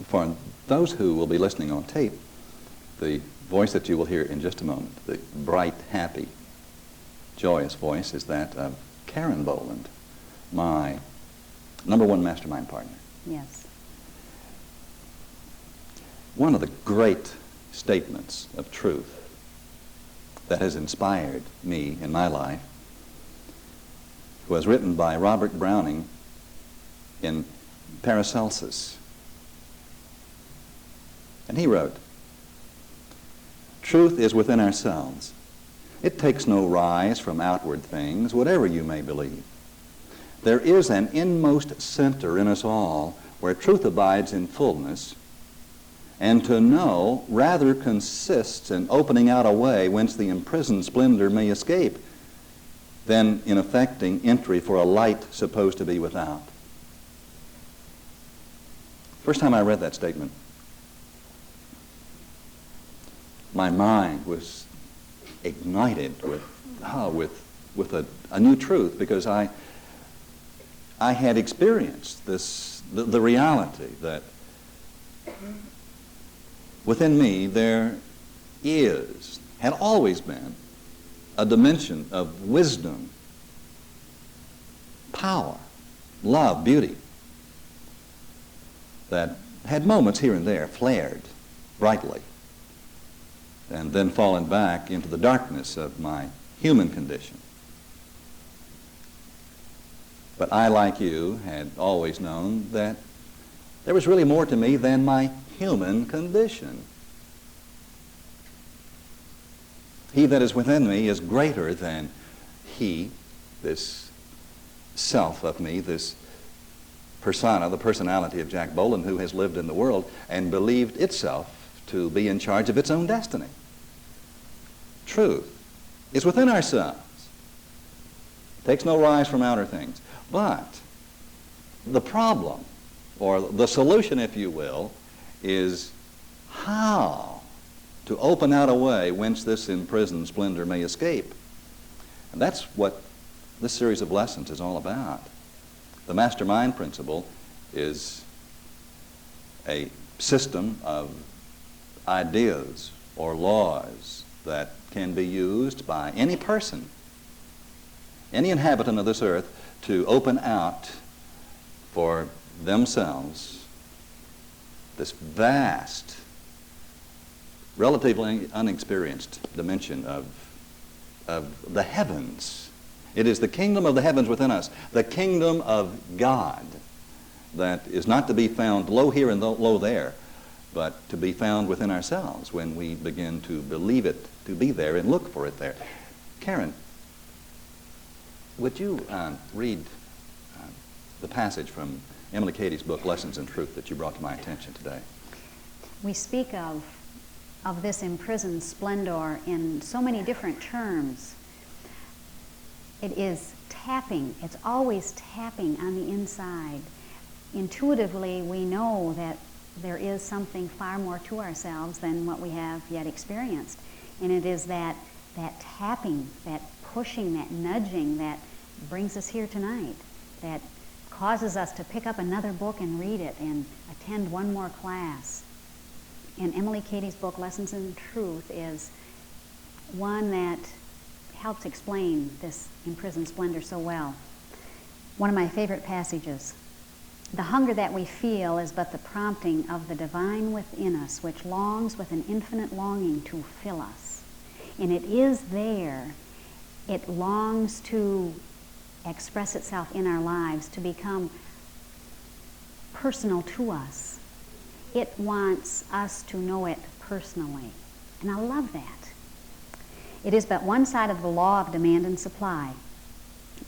For those who will be listening on tape, the voice that you will hear in just a moment, the bright, happy, joyous voice, is that of Karen Boland, my #1 mastermind partner. Yes. One of the great statements of truth that has inspired me in my life was written by Robert Browning in Paracelsus. And he wrote, "Truth is within ourselves. It takes no rise from outward things, whatever you may believe. There is an inmost center in us all where truth abides in fullness, and to know rather consists in opening out a way whence the imprisoned splendor may escape than in effecting entry for a light supposed to be without." First time I read that statement, my mind was ignited with a new truth, because I had experienced the reality that within me there had always been a dimension of wisdom, power, love, beauty, that had moments here and there flared brightly and then fallen back into the darkness of my human condition. But I, like you, had always known that there was really more to me than my human condition. He that is within me is greater than he, this self of me, this persona, the personality of Jack Boland, who has lived in the world and believed itself to be in charge of its own destiny. Truth is within ourselves. It takes no rise from outer things. But the problem, or the solution, if you will, is how to open out a way whence this imprisoned splendor may escape. And that's what this series of lessons is all about. The mastermind principle is a system of ideas or laws that can be used by any person, any inhabitant of this earth, to open out for themselves this vast, relatively unexperienced dimension of the heavens. It is the kingdom of the heavens within us, the kingdom of God, that is not to be found low here and low there, but to be found within ourselves when we begin to believe it to be there and look for it there. Karen, would you read the passage from Emily Cady's book, Lessons in Truth, that you brought to my attention today? We speak of this imprisoned splendor in so many different terms. It is tapping. It's always tapping on the inside. Intuitively, we know that there is something far more to ourselves than what we have yet experienced. And it is that tapping, that pushing, that nudging that brings us here tonight, that causes us to pick up another book and read it and attend one more class. And Emily Cady's book, Lessons in Truth, is one that helps explain this imprisoned splendor so well. One of my favorite passages: "The hunger that we feel is but the prompting of the divine within us, which longs with an infinite longing to fill us." And it is there. It longs to express itself in our lives, to become personal to us. It wants us to know it personally. And I love that. It is but one side of the law of demand and supply.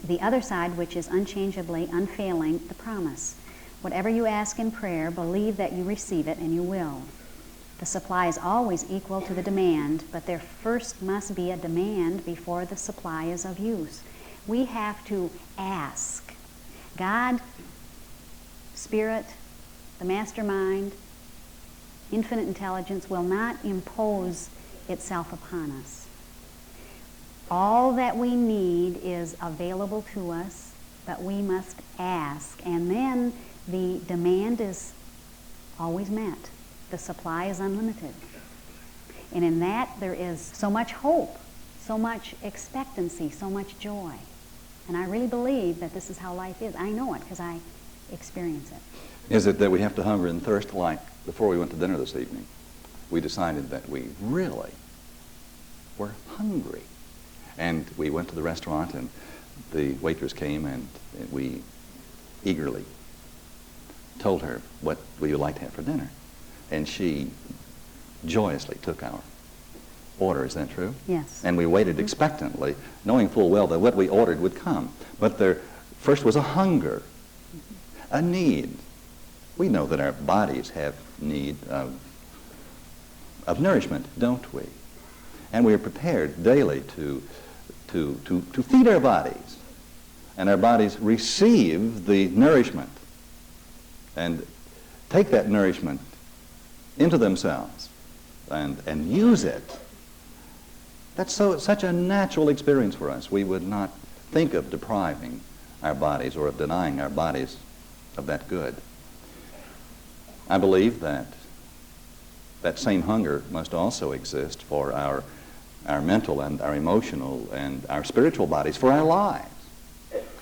The other side, which is unchangeably, unfailing, the promise. Whatever you ask in prayer, believe that you receive it, and you will. The supply is always equal to the demand, but there first must be a demand before the supply is of use. We have to ask. God, Spirit, the mastermind, infinite intelligence will not impose itself upon us. All that we need is available to us, but we must ask. And then the demand is always met. The supply is unlimited. And in that there is so much hope, so much expectancy, so much joy. And I really believe that this is how life is. I know it because I experience it. Is it that we have to hunger and thirst like before we went to dinner this evening? We decided that we really were hungry. And we went to the restaurant and the waitress came and we eagerly told her what we would like to have for dinner. And she joyously took our order. Is that true? Yes. And we waited expectantly, knowing full well that what we ordered would come. But there first was a hunger, a need. We know that our bodies have need of nourishment, don't we? And we are prepared daily to feed our bodies. And our bodies receive the nourishment and take that nourishment into themselves and use it. That's such a natural experience for us. We would not think of depriving our bodies or of denying our bodies of that good. I believe that that same hunger must also exist for our mental and our emotional and our spiritual bodies, for our lives.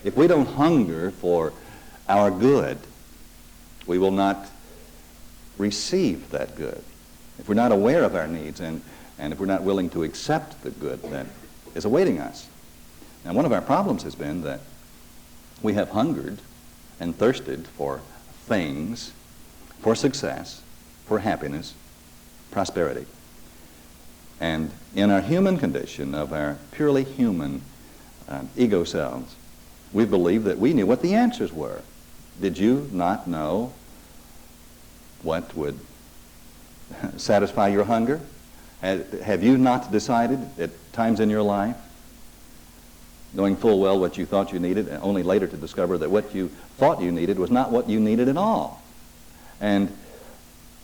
If we don't hunger for our good, we will not receive that good. If we're not aware of our needs and if we're not willing to accept the good that is awaiting us. Now, one of our problems has been that we have hungered and thirsted for things, for success, for happiness, prosperity. And in our human condition of our purely human ego selves, we believed that we knew what the answers were. Did you not know what would satisfy your hunger? Have you not decided at times in your life, knowing full well what you thought you needed, and only later to discover that what you thought you needed was not what you needed at all? And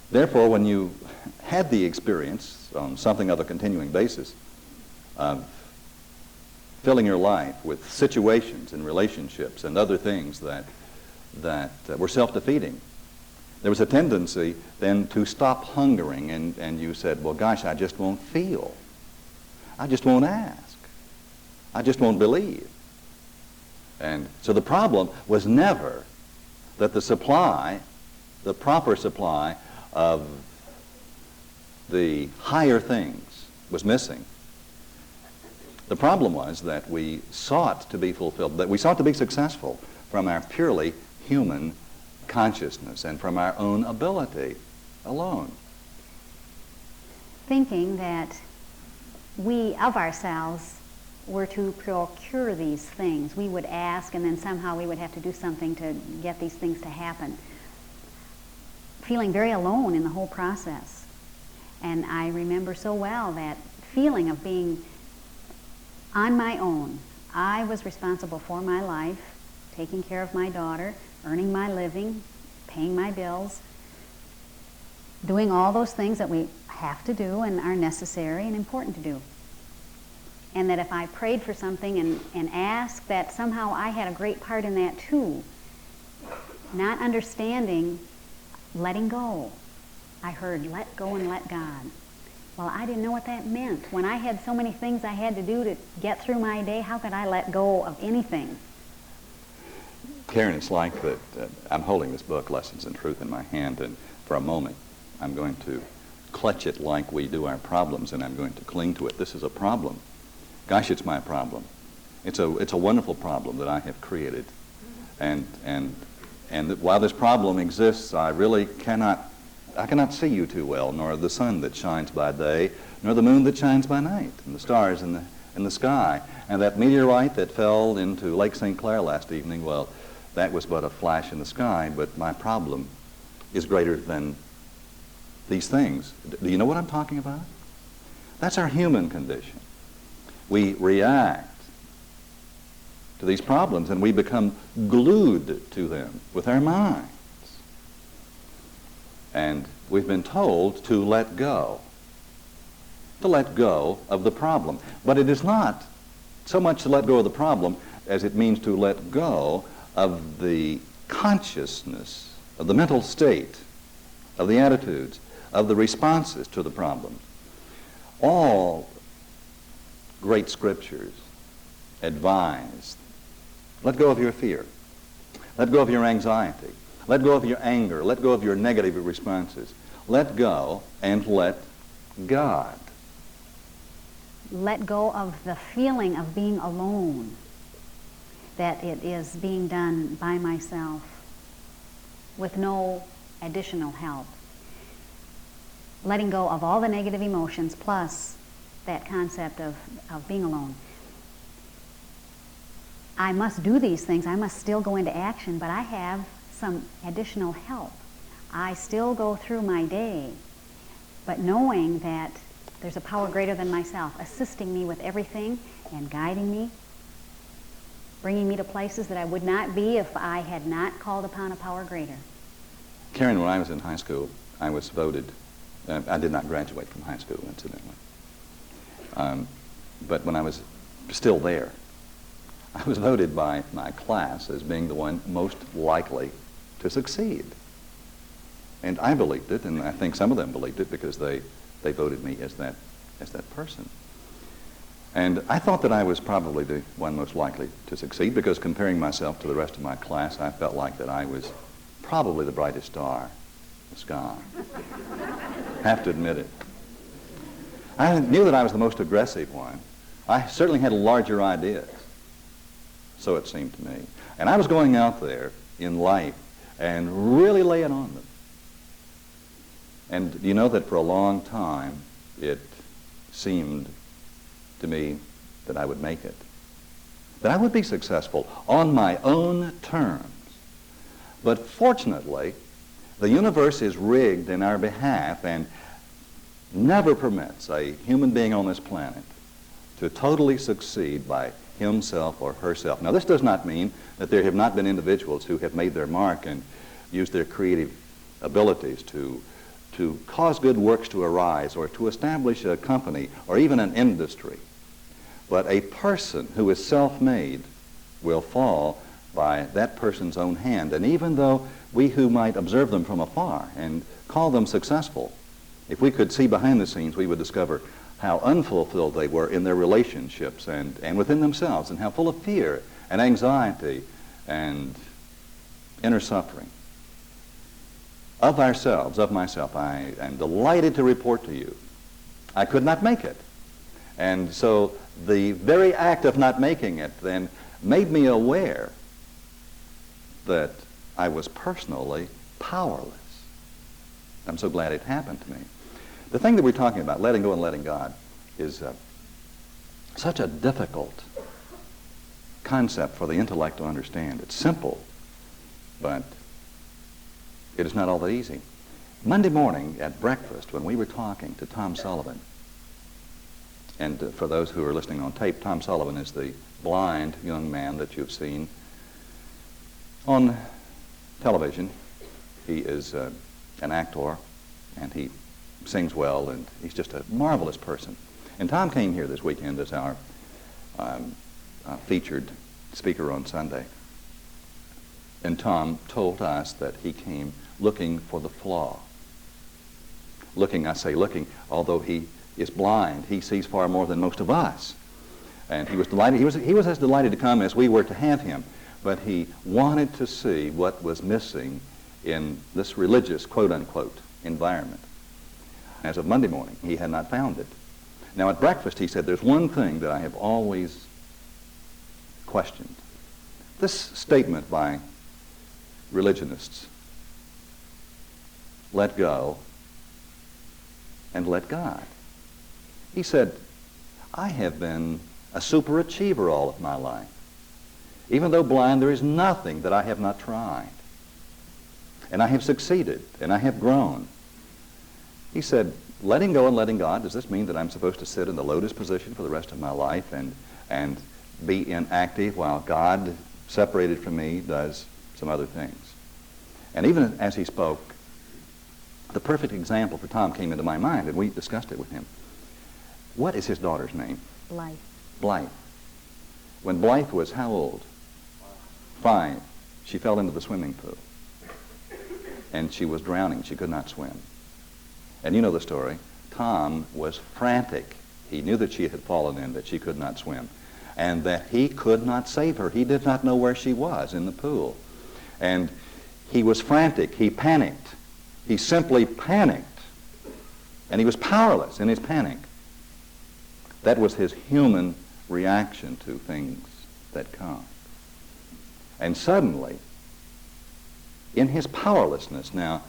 therefore, when you had the experience on something of a continuing basis of filling your life with situations and relationships and other things that were self-defeating, there was a tendency then to stop hungering, and you said, well, gosh, I just won't feel. I just won't ask. I just won't believe. And so the problem was never that the supply, the proper supply of the higher things was missing. The problem was that we sought to be fulfilled, that we sought to be successful from our purely human consciousness and from our own ability alone. Thinking that we of ourselves were to procure these things. We would ask and then somehow we would have to do something to get these things to happen. Feeling very alone in the whole process. And I remember so well that feeling of being on my own. I was responsible for my life, taking care of my daughter, earning my living, paying my bills, doing all those things that we have to do and are necessary and important to do. And that if I prayed for something and asked, that somehow I had a great part in that too. Not understanding letting go. I heard let go and let God. Well, I didn't know what that meant. When I had so many things I had to do to get through my day, how could I let go of anything? Karen, it's like that I'm holding this book, Lessons in Truth, in my hand, and for a moment I'm going to clutch it like we do our problems, and I'm going to cling to it. This is a problem. Gosh, it's my problem. It's a wonderful problem that I have created. And while this problem exists, I cannot see you too well, nor the sun that shines by day, nor the moon that shines by night, and the stars in the sky. And that meteorite that fell into Lake St. Clair last evening, well, that was but a flash in the sky, but my problem is greater than these things. Do you know what I'm talking about? That's our human condition. We react to these problems and we become glued to them with our minds. And we've been told to let go of the problem. But it is not so much to let go of the problem as it means to let go of the consciousness, of the mental state of the attitudes, of the responses to the problems. All great scriptures advise, let go of your fear. Let go of your anxiety. Let go of your anger. Let go of your negative responses. Let go and let God. Let go of the feeling of being alone, that it is being done by myself with no additional help. Letting go of all the negative emotions plus that concept of being alone. I must do these things. I must still go into action, but I have some additional help. I still go through my day, but knowing that there's a power greater than myself, assisting me with everything and guiding me, bringing me to places that I would not be if I had not called upon a power greater. Karen, when I was in high school, I was voted, I did not graduate from high school, incidentally. But when I was still there, I was voted by my class as being the one most likely to succeed. And I believed it, and I think some of them believed it because they voted me as that person. And I thought that I was probably the one most likely to succeed because comparing myself to the rest of my class, I felt like that I was probably the brightest star in the sky. Have to admit it. I knew that I was the most aggressive one. I certainly had larger ideas, so it seemed to me. And I was going out there in life and really laying on them. And you know that for a long time, it seemed to me that I would make it, that I would be successful on my own terms. But fortunately, the universe is rigged in our behalf and never permits a human being on this planet to totally succeed by himself or herself. Now, this does not mean that there have not been individuals who have made their mark and used their creative abilities to cause good works to arise or to establish a company or even an industry. But a person who is self-made will fall by that person's own hand. And even though we who might observe them from afar and call them successful, if we could see behind the scenes, we would discover how unfulfilled they were in their relationships and within themselves, and how full of fear and anxiety and inner suffering. Of ourselves, of myself, I am delighted to report to you, I could not make it. And so the very act of not making it then made me aware that I was personally powerless. I'm so glad it happened to me. The thing that we're talking about, letting go and letting God, is such a difficult concept for the intellect to understand. It's simple, but it is not all that easy. Monday morning at breakfast, when we were talking to Tom Sullivan, and for those who are listening on tape, Tom Sullivan is the blind young man that you've seen on television. He is an actor, and he sings well, and he's just a marvelous person. And Tom came here this weekend as our featured speaker on Sunday. And Tom told us that he came looking for the flaw. Looking, I say looking, although he is blind, he sees far more than most of us. And he was delighted. He was as delighted to come as we were to have him. But he wanted to see what was missing in this religious, quote-unquote, environment. As of Monday morning, he had not found it. Now at breakfast, he said, there's one thing that I have always questioned. This statement by religionists, let go and let God. He said, I have been a superachiever all of my life. Even though blind, there is nothing that I have not tried. And I have succeeded, and I have grown. He said, letting go and letting God, does this mean that I'm supposed to sit in the lotus position for the rest of my life and be inactive while God, separated from me, does some other things? And even as he spoke, the perfect example for Tom came into my mind, and we discussed it with him. What is his daughter's name? Blythe. Blythe. When Blythe was how old? 5. She fell into the swimming pool. and she was drowning. She could not swim. And you know the story. Tom was frantic. He knew that she had fallen in, that she could not swim, and that he could not save her. He did not know where she was in the pool. And he was frantic. He panicked. He simply panicked. And he was powerless in his panic. That was his human reaction to things that come. And suddenly, in his powerlessness, now,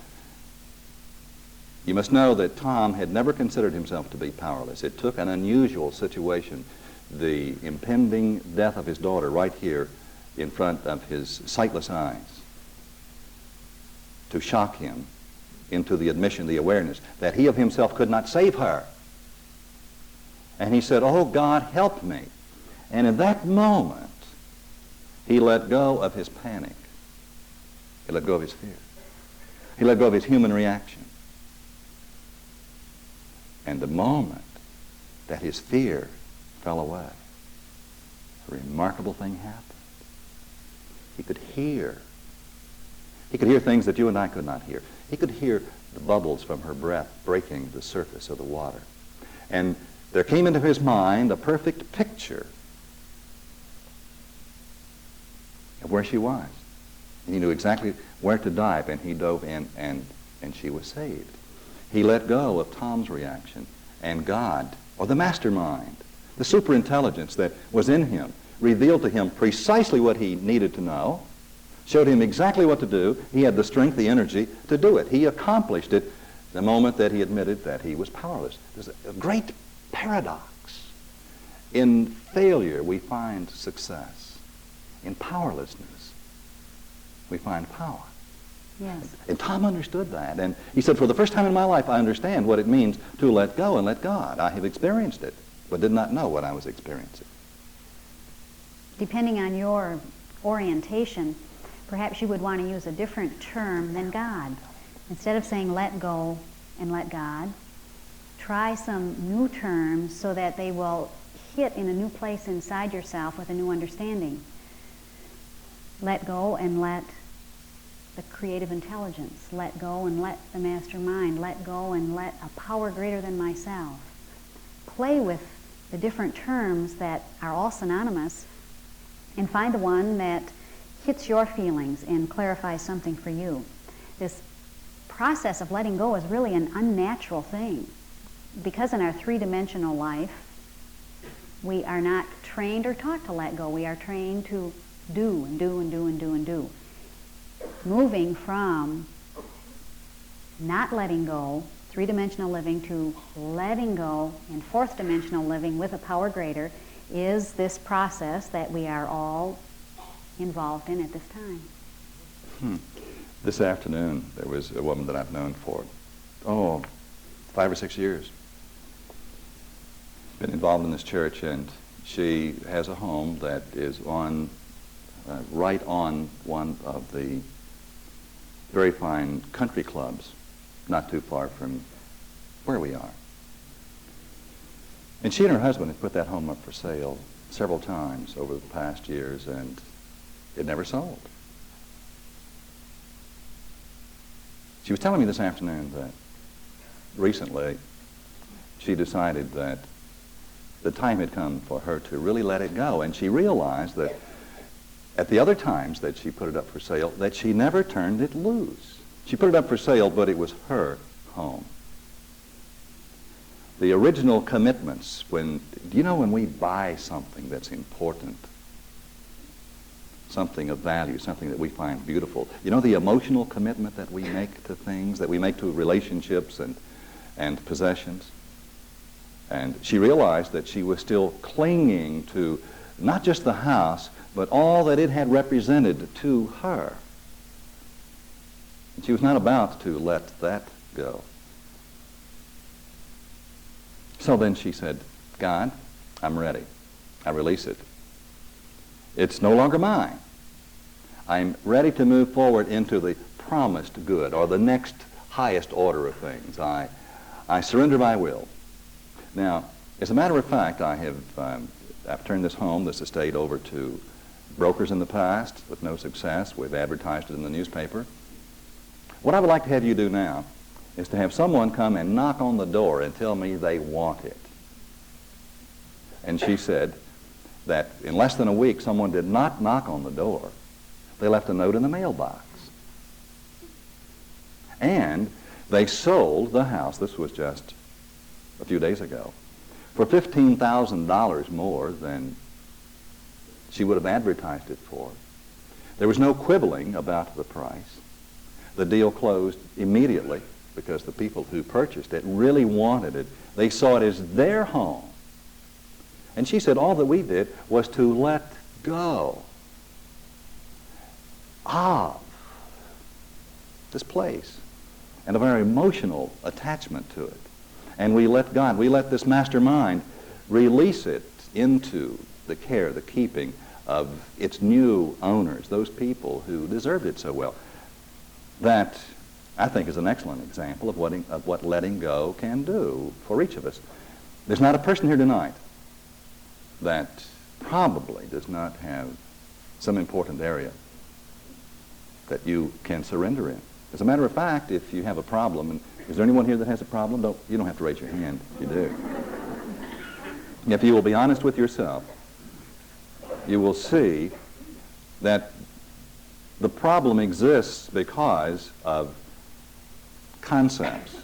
you must know that Tom had never considered himself to be powerless. It took an unusual situation, the impending death of his daughter right here in front of his sightless eyes, to shock him into the admission, the awareness that he of himself could not save her. And he said, "Oh, God, help me." And in that moment, he let go of his panic. He let go of his fear. He let go of his human reaction. And the moment that his fear fell away, a remarkable thing happened. He could hear. He could hear things that you and I could not hear. He could hear the bubbles from her breath breaking the surface of the water. And there came into his mind a perfect picture of where she was. He knew exactly where to dive, and he dove in, and she was saved. He let go of Tom's reaction, and God, or the mastermind, the superintelligence that was in him, revealed to him precisely what he needed to know, showed him exactly what to do. He had the strength, the energy to do it. He accomplished it the moment that he admitted that he was powerless. There's a great paradox. In failure, we find success. In powerlessness, we find power. Yes. And Tom understood that. And he said, for the first time in my life, I understand what it means to let go and let God. I have experienced it, but did not know what I was experiencing. Depending on your orientation, perhaps you would want to use a different term than God. Instead of saying let go and let God, try some new terms so that they will hit in a new place inside yourself with a new understanding. Let go and let the creative intelligence. Let go and let the mastermind. Let go and let a power greater than myself. Play with the different terms that are all synonymous and find the one that hits your feelings and clarifies something for you. This process of letting go is really an unnatural thing, because in our three-dimensional life, we are not trained or taught to let go. We are trained to do and do and do and do and do. Moving from not letting go, three-dimensional living, to letting go and fourth-dimensional living with a power greater is this process that we are all involved in at this time. This afternoon, there was a woman that I've known for, 5 or 6 years. Been involved in this church, and she has a home that is on, right on one of the very fine country clubs, not too far from where we are. And she and her husband had put that home up for sale several times over the past years, and it never sold. She was telling me this afternoon that recently she decided that the time had come for her to really let it go, and she realized that at the other times that she put it up for sale, that she never turned it loose. She put it up for sale, but it was her home. The original commitments, when we buy something that's important, something of value, something that we find beautiful, the emotional commitment that we make to things, that we make to relationships and possessions. And she realized that she was still clinging to not just the house, but all that it had represented to her. And she was not about to let that go. So then she said, God, I'm ready. I release it. It's no longer mine. I'm ready to move forward into the promised good, or the next highest order of things. I surrender my will. Now, as a matter of fact, I've turned this home, this estate, over to brokers in the past with no success. We've advertised it in the newspaper. What I would like to have you do now is to have someone come and knock on the door and tell me they want it. And she said that in less than a week, someone did not knock on the door. They left a note in the mailbox. And they sold the house, this was just a few days ago, for $15,000 more than she would have advertised it for. There was no quibbling about the price. The deal closed immediately because the people who purchased it really wanted it. They saw it as their home. And she said all that we did was to let go of this place and of our emotional attachment to it. And we let God, we let this mastermind release it into the care, the keeping of its new owners, those people who deserved it so well. That, I think, is an excellent example of what letting go can do for each of us. There's not a person here tonight that probably does not have some important area that you can surrender in. As a matter of fact, if you have a problem, and is there anyone here that has a problem? You don't have to raise your hand if you do. If you will be honest with yourself, you will see that the problem exists because of concepts,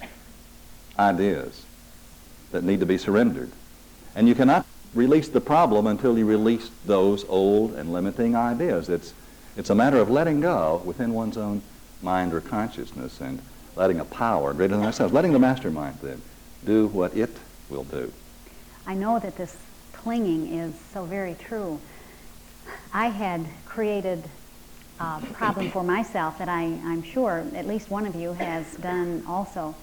ideas that need to be surrendered. And you cannot release the problem until you release those old and limiting ideas. It's a matter of letting go within one's own mind or consciousness and letting a power greater than ourselves, letting the mastermind then do what it will do. I know that this clinging is so very true. I had created a problem for myself that I'm sure at least one of you has done also.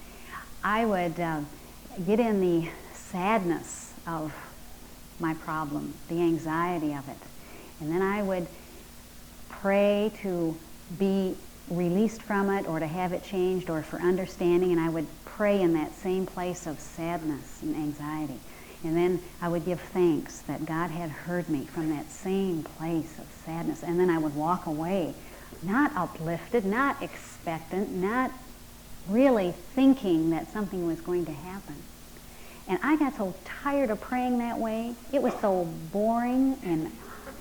I would get in the sadness of my problem, the anxiety of it, and then I would pray to be released from it or to have it changed or for understanding, and I would pray in that same place of sadness and anxiety. And then I would give thanks that God had heard me from that same place of sadness. And then I would walk away, not uplifted, not expectant, not really thinking that something was going to happen. And I got so tired of praying that way. It was so boring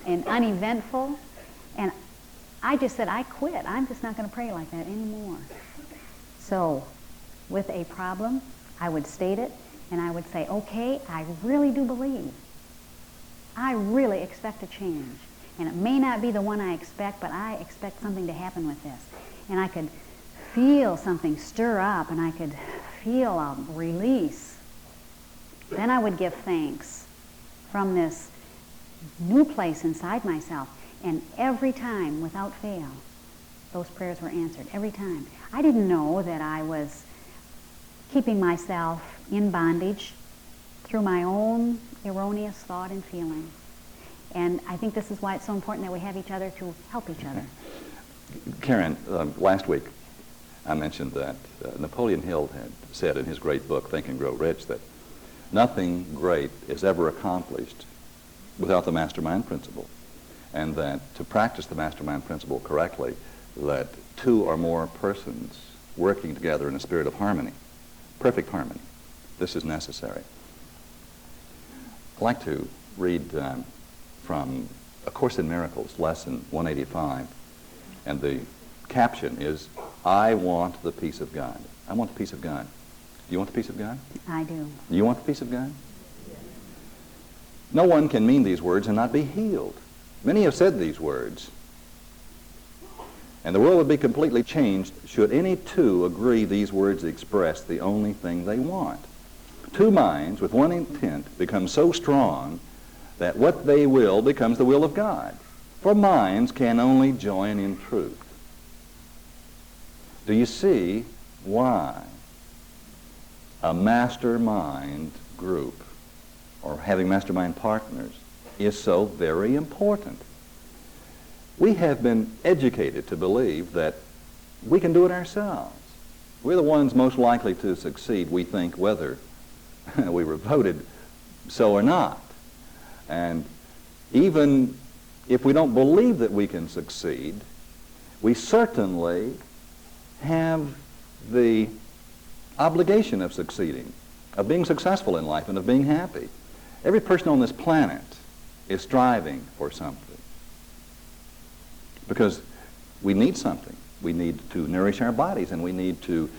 and uneventful. And I just said, I quit. I'm just not going to pray like that anymore. So with a problem, I would state it. And I would say, okay, I really do believe. I really expect a change. And it may not be the one I expect, but I expect something to happen with this. And I could feel something stir up, and I could feel a release. Then I would give thanks from this new place inside myself. And every time, without fail, those prayers were answered. Every time. I didn't know that I was keeping myself in bondage through my own erroneous thought and feeling. And I think this is why it's so important that we have each other to help each other. Karen, last week I mentioned that Napoleon Hill had said in his great book, Think and Grow Rich, that nothing great is ever accomplished without the mastermind principle. And that to practice the mastermind principle correctly, that two or more persons working together in a spirit of harmony, perfect harmony, this is necessary. I'd like to read from A Course in Miracles, lesson 185, and the caption is, I want the peace of God. I want the peace of God. Do you want the peace of God? I do. Do you want the peace of God? No one can mean these words and not be healed. Many have said these words, and the world would be completely changed should any two agree these words express the only thing they want. Two minds with one intent become so strong that what they will becomes the will of God. For minds can only join in truth. Do you see why a mastermind group or having mastermind partners is so very important? We have been educated to believe that we can do it ourselves. We're the ones most likely to succeed, we think, whether we were voted so or not. And even if we don't believe that we can succeed, we certainly have the obligation of succeeding, of being successful in life, and of being happy. Every person on this planet is striving for something because we need something. We need to nourish our bodies, and we need to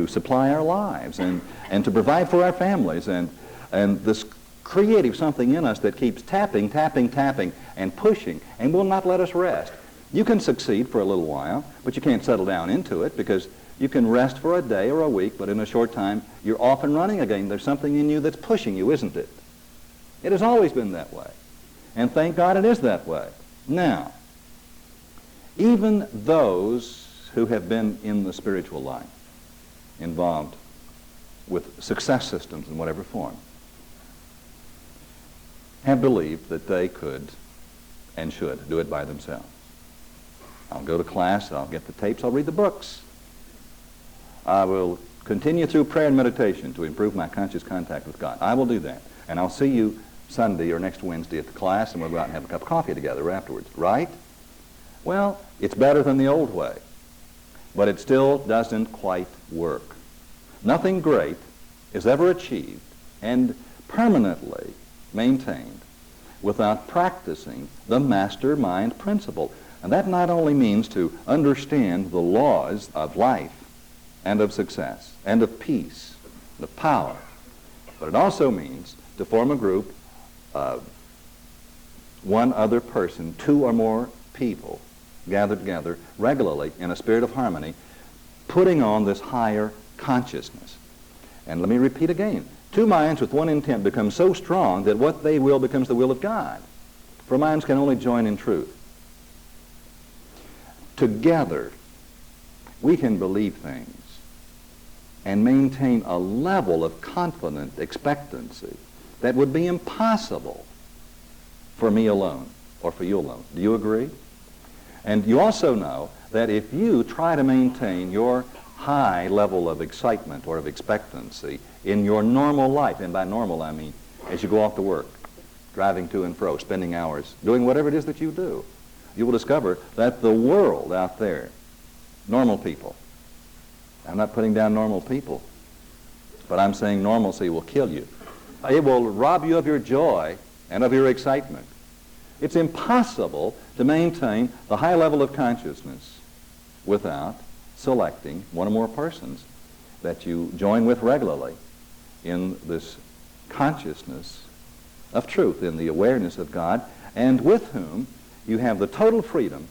supply our lives and to provide for our families, and this creative something in us that keeps tapping, tapping, tapping, and pushing, and will not let us rest. You can succeed for a little while, but you can't settle down into it, because you can rest for a day or a week, but in a short time, you're off and running again. There's something in you that's pushing you, isn't it? It has always been that way. And thank God it is that way. Now, even those who have been in the spiritual life, involved with success systems in whatever form, have believed that they could and should do it by themselves. I'll go to class, I'll get the tapes, I'll read the books. I will continue through prayer and meditation to improve my conscious contact with God. I will do that. And I'll see you Sunday or next Wednesday at the class, and we'll go out and have a cup of coffee together afterwards, right? Well, it's better than the old way, but it still doesn't quite work. Nothing great is ever achieved and permanently maintained without practicing the mastermind principle. And that not only means to understand the laws of life and of success and of peace, of power, but it also means to form a group of one other person, two or more people gathered together regularly in a spirit of harmony, putting on this higher consciousness. And let me repeat again, two minds with one intent become so strong that what they will becomes the will of God. For minds can only join in truth. Together, we can believe things and maintain a level of confident expectancy that would be impossible for me alone or for you alone. Do you agree? And you also know that if you try to maintain your high level of excitement or of expectancy in your normal life, and by normal I mean as you go off to work, driving to and fro, spending hours, doing whatever it is that you do, you will discover that the world out there, normal people, I'm not putting down normal people, but I'm saying normalcy will kill you. It will rob you of your joy and of your excitement. It's impossible to maintain the high level of consciousness without selecting one or more persons that you join with regularly in this consciousness of truth, in the awareness of God, and with whom you have the total freedom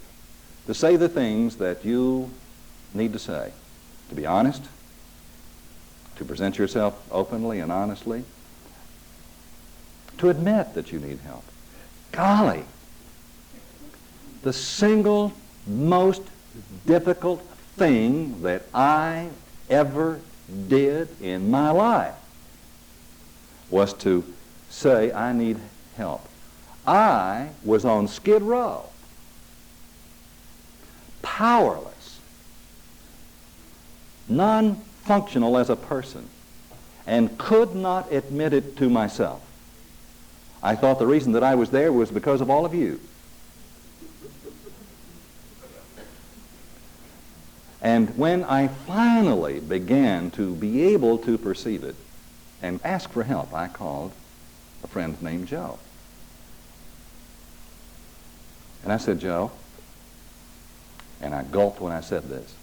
to say the things that you need to say, to be honest, to present yourself openly and honestly, to admit that you need help. Golly, the single most difficult thing that I ever did in my life was to say I need help. I was on Skid Row, powerless, non-functional as a person, and could not admit it to myself. I thought the reason that I was there was because of all of you. And when I finally began to be able to perceive it and ask for help, I called a friend named Joe. And I said, Joe, and I gulped when I said this.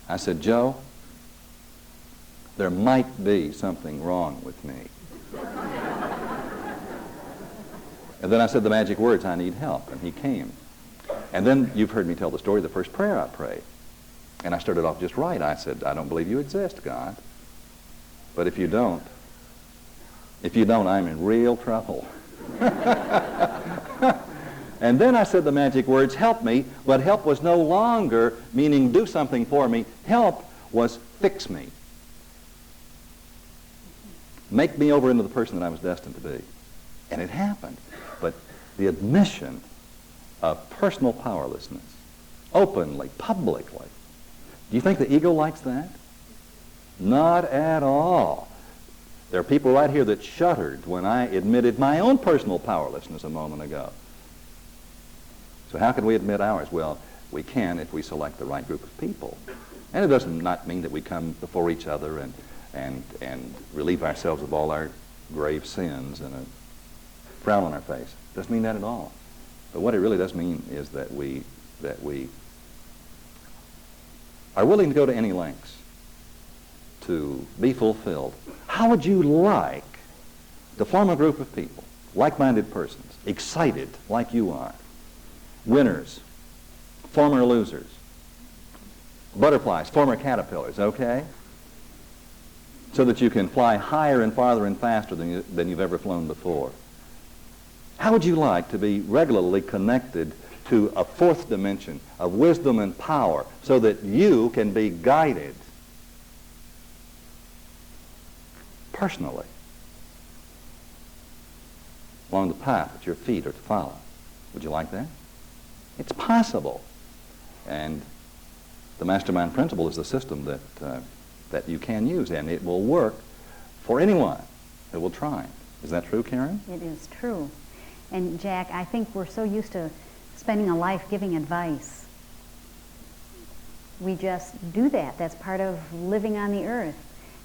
I said, Joe, there might be something wrong with me. And then I said the magic words, I need help, and he came. And then you've heard me tell the story of the first prayer I prayed. And I started off just right. I said, I don't believe you exist, God. But if you don't, I'm in real trouble. And then I said the magic words, help me, but help was no longer meaning do something for me. Help was fix me. Make me over into the person that I was destined to be. And it happened. But the admission of personal powerlessness, openly, publicly, do you think the ego likes that? Not at all. There are people right here that shuddered when I admitted my own personal powerlessness a moment ago. So how can we admit ours? Well, we can if we select the right group of people And it doesn't not mean that we come before each other and relieve ourselves of all our grave sins and a frown on our face. It doesn't mean that at all. But what it really does mean is that we are willing to go to any lengths to be fulfilled. How would you like to form a group of people, like-minded persons, excited like you are, winners, former losers, butterflies, former caterpillars, okay? So that you can fly higher and farther and faster than you've ever flown before. How would you like to be regularly connected to a fourth dimension of wisdom and power so that you can be guided personally along the path that your feet are to follow? Would you like that? It's possible. And the mastermind principle is the system that you can use, and it will work for anyone who will try. Is that true, Karen? It is true. And Jack, I think we're so used to spending a life giving advice. We just do that. That's part of living on the earth.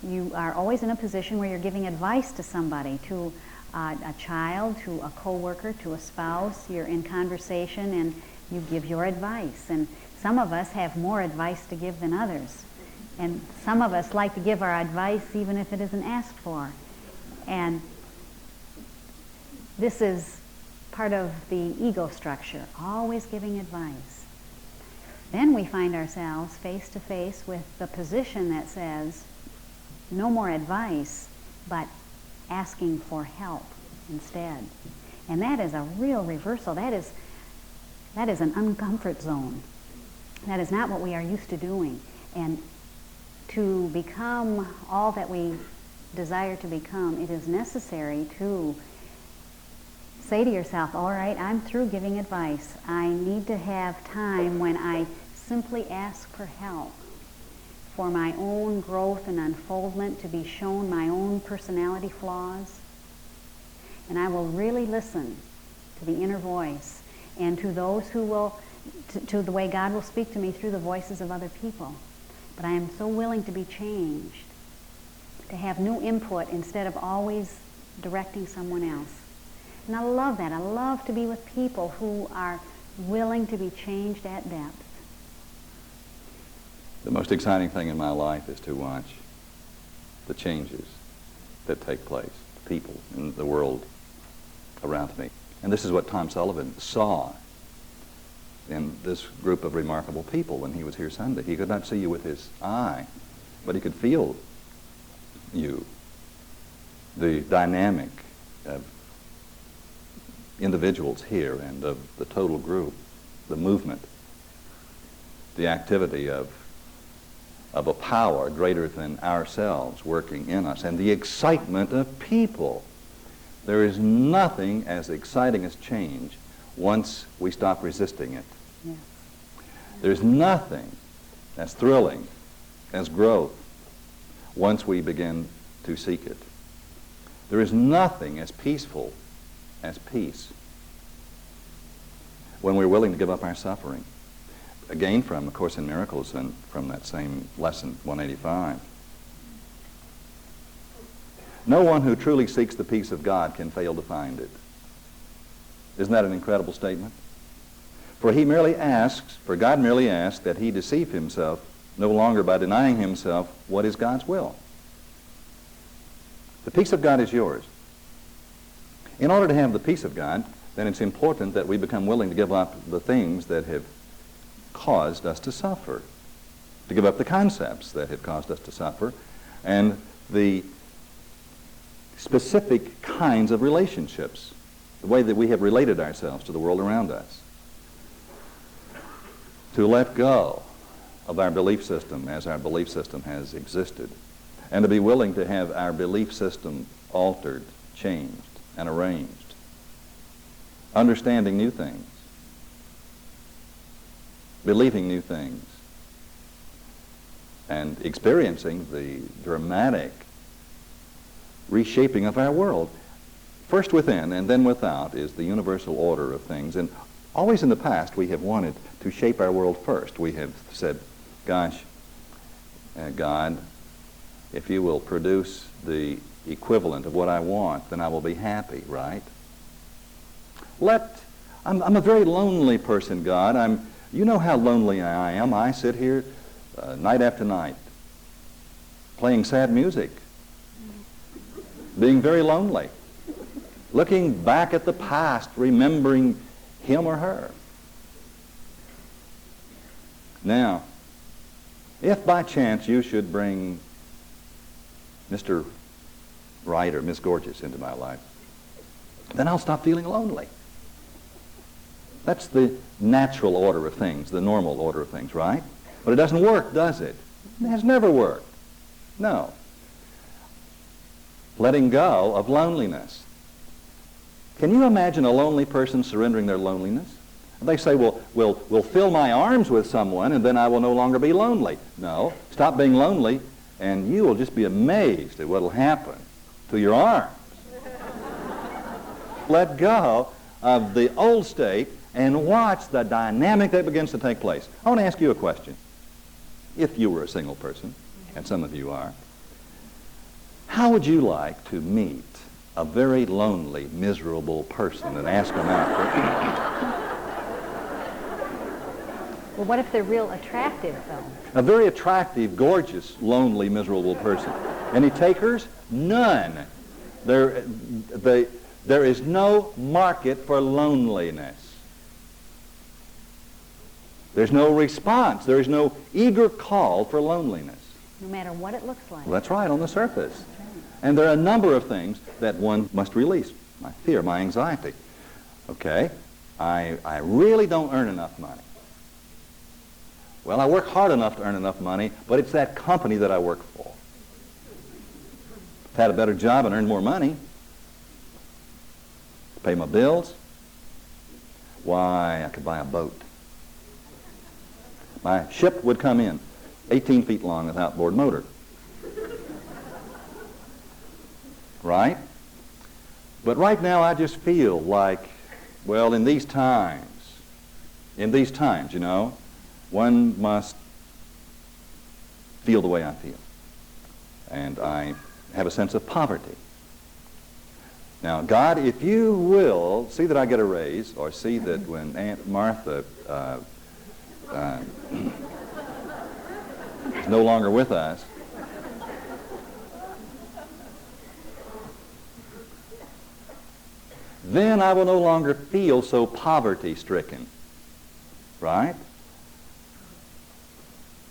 You are always in a position where you're giving advice to somebody, to a child, to a coworker, to a spouse. You're in conversation and you give your advice. And some of us have more advice to give than others. And some of us like to give our advice even if it isn't asked for. And this is part of the ego structure, always giving advice. Then we find ourselves face to face with the position that says, no more advice, but asking for help instead. And that is a real reversal. That is an uncomfort zone. That is not what we are used to doing. And to become all that we desire to become, it is necessary to say to yourself, all right, I'm through giving advice. I need to have time when I simply ask for help, for my own growth and unfoldment, to be shown my own personality flaws. And I will really listen to the inner voice and to those who will, to the way God will speak to me through the voices of other people. But I am so willing to be changed, to have new input instead of always directing someone else. And I love that. I love to be with people who are willing to be changed at depth. The most exciting thing in my life is to watch the changes that take place, people in the world around me. And this is what Tom Sullivan saw in this group of remarkable people when he was here Sunday. He could not see you with his eye, but he could feel you. The dynamic of individuals here and of the total group, the movement, the activity of a power greater than ourselves working in us, and the excitement of people. There is nothing as exciting as change once we stop resisting it. Yes. There's nothing as thrilling as growth once we begin to seek it. There is nothing as peaceful as peace when we're willing to give up our suffering. Again, from A Course in Miracles and from that same lesson, 185. No one who truly seeks the peace of God can fail to find it. Isn't that an incredible statement? For God merely asks that he deceive himself no longer by denying himself what is God's will. The peace of God is yours. In order to have the peace of God, then it's important that we become willing to give up the things that have caused us to suffer, to give up the concepts that have caused us to suffer, and the specific kinds of relationships, the way that we have related ourselves to the world around us. To let go of our belief system as our belief system has existed, and to be willing to have our belief system altered, changed, and arranged, understanding new things, believing new things, and experiencing the dramatic reshaping of our world. First within and then without is the universal order of things. And always in the past we have wanted to shape our world first. We have said, gosh, God, if you will produce the equivalent of what I want, then I will be happy, right? I'm a very lonely person, God. You know how lonely I am. I sit here night after night playing sad music, being very lonely, looking back at the past, remembering him or her. Now, if by chance you should bring Mr. Right or Miss Gorgeous into my life, then I'll stop feeling lonely. That's the natural order of things, the normal order of things, right? But it doesn't work, does it? It has never worked. No. Letting go of loneliness. Can you imagine a lonely person surrendering their loneliness? They say, well, we'll fill my arms with someone and then I will no longer be lonely. No. Stop being lonely and you will just be amazed at what will happen to your arms. Let go of the old state and watch the dynamic that begins to take place. I want to ask you a question. If you were a single person, and some of you are, how would you like to meet a very lonely, miserable person and ask them out? Well, what if they're real attractive, though? A very attractive, gorgeous, lonely, miserable person. Any takers? None. There is no market for loneliness. There's no response. There is no eager call for loneliness. No matter what it looks like. Well, that's right, on the surface. And there are a number of things that one must release. My fear, my anxiety. Okay, I really don't earn enough money. Well, I work hard enough to earn enough money, but it's that company that I work for. If I had a better job and earned more money, pay my bills, why, I could buy a boat. My ship would come in, 18 feet long with outboard motor. Right? But right now I just feel like, well, in these times, you know, one must feel the way I feel. And I have a sense of poverty. Now, God, if you will see that I get a raise, or see that when Aunt Martha is no longer with us, then I will no longer feel so poverty-stricken. Right?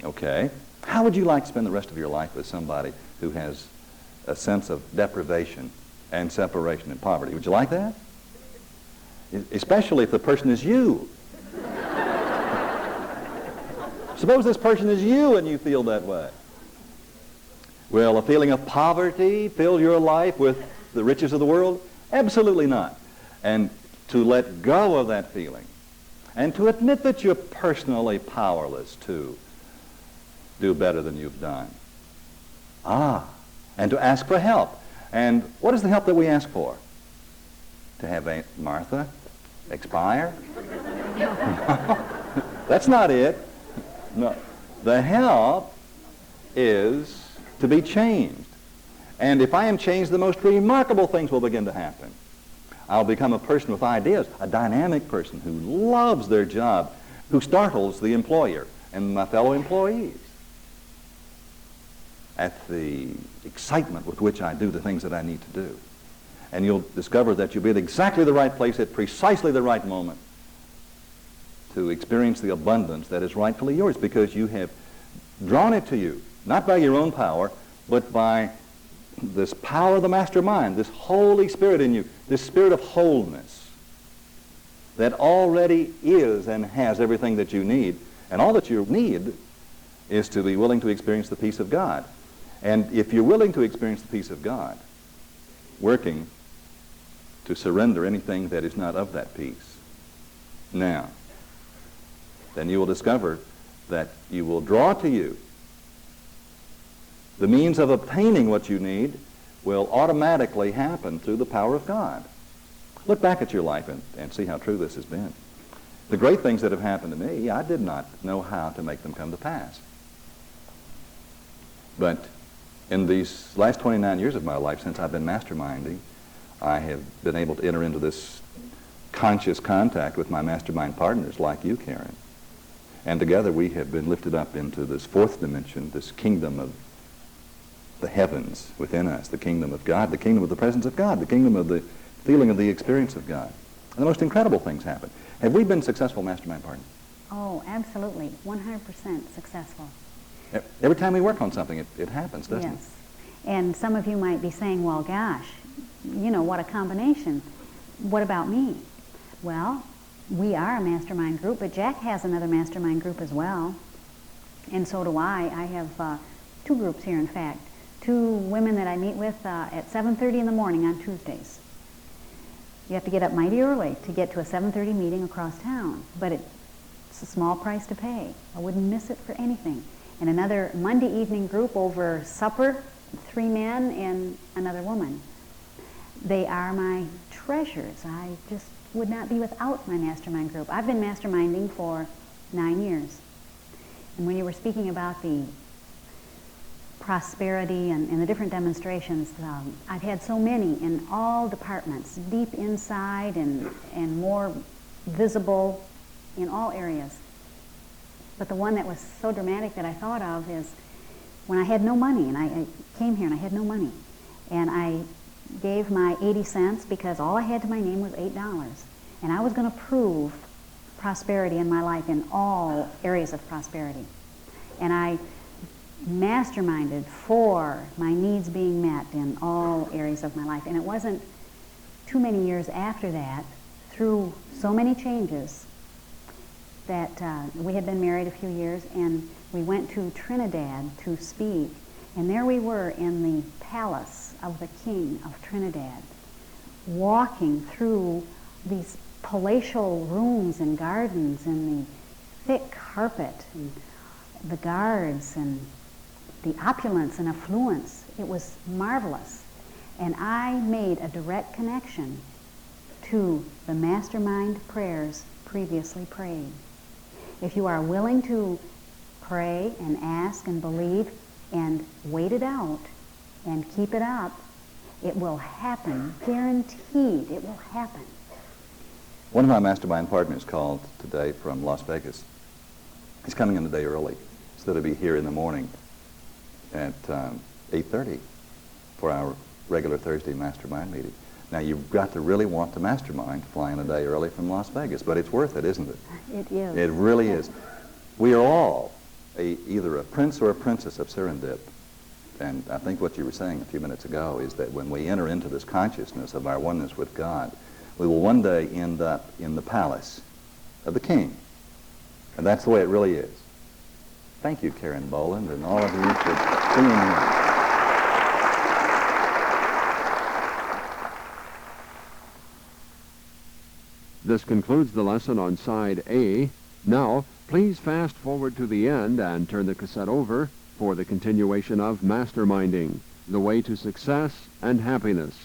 Okay. How would you like to spend the rest of your life with somebody who has a sense of deprivation and separation and poverty? Would you like that? Especially if the person is you. Suppose this person is you and you feel that way. Will a feeling of poverty fill your life with the riches of the world? Absolutely not. And to let go of that feeling and to admit that you're personally powerless to do better than you've done. And to ask for help. And what is the help that we ask for? To have Aunt Martha expire? That's not it. No. The help is to be changed. And if I am changed, the most remarkable things will begin to happen. I'll become a person with ideas, a dynamic person who loves their job, who startles the employer and my fellow employees at the excitement with which I do the things that I need to do. And you'll discover that you'll be at exactly the right place at precisely the right moment to experience the abundance that is rightfully yours, because you have drawn it to you, not by your own power, but by this power of the mastermind, this Holy Spirit in you, this spirit of wholeness that already is and has everything that you need. And all that you need is to be willing to experience the peace of God. And if you're willing to experience the peace of God, working to surrender anything that is not of that peace, now, then you will discover that you will draw to you the means of obtaining what you need will automatically happen through the power of God. Look back at your life and see how true this has been. The great things that have happened to me, I did not know how to make them come to pass. But in these last 29 years of my life, since I've been masterminding, I have been able to enter into this conscious contact with my mastermind partners like you, Karen. And together we have been lifted up into this fourth dimension, this kingdom of the heavens within us, the kingdom of God, the kingdom of the presence of God, the kingdom of the feeling of the experience of God. And the most incredible things happen. Have we been successful mastermind partners? Oh, absolutely. 100% successful. Every time we work on something, it happens, doesn't it? Yes. And some of you might be saying, well, gosh, you know, what a combination. What about me? Well, we are a mastermind group, but Jack has another mastermind group as well. And so do I. I have two groups here, in fact. Two women that I meet with at 7:30 in the morning on Tuesdays. You have to get up mighty early to get to a 7:30 meeting across town, but it's a small price to pay. I wouldn't miss it for anything. And another Monday evening group over supper, 3 men and another woman. They are my treasures. I just would not be without my mastermind group. I've been masterminding for 9 years. And when you were speaking about the prosperity and the different demonstrations, I've had so many in all departments, deep inside and more visible in all areas. But the one that was so dramatic that I thought of is when I had no money, and I came here and I had no money. And I gave my 80 cents because all I had to my name was $8. And I was going to prove prosperity in my life in all areas of prosperity. And I masterminded for my needs being met in all areas of my life. And it wasn't too many years after that, through so many changes, that we had been married a few years, and we went to Trinidad to speak. And there we were in the palace of the king of Trinidad, walking through these palatial rooms and gardens and the thick carpet and the guards and the opulence and affluence. It was marvelous. And I made a direct connection to the mastermind prayers previously prayed. If you are willing to pray and ask and believe and wait it out and keep it up, it will happen. Guaranteed, it will happen. One of my mastermind partners called today from Las Vegas. He's coming in today early, so that he'll be here in the morning at 8:30 for our regular Thursday mastermind meeting. Now, you've got to really want to mastermind flying a day early from Las Vegas, but it's worth it, isn't it? It is. It really is. We are all either a prince or a princess of Serendip. And I think what you were saying a few minutes ago is that when we enter into this consciousness of our oneness with God, we will one day end up in the palace of the king. And that's the way it really is. Thank you, Karen Boland, and all of you for being here. This concludes the lesson on Side A. Now, please fast forward to the end and turn the cassette over for the continuation of Masterminding, the way to success and happiness.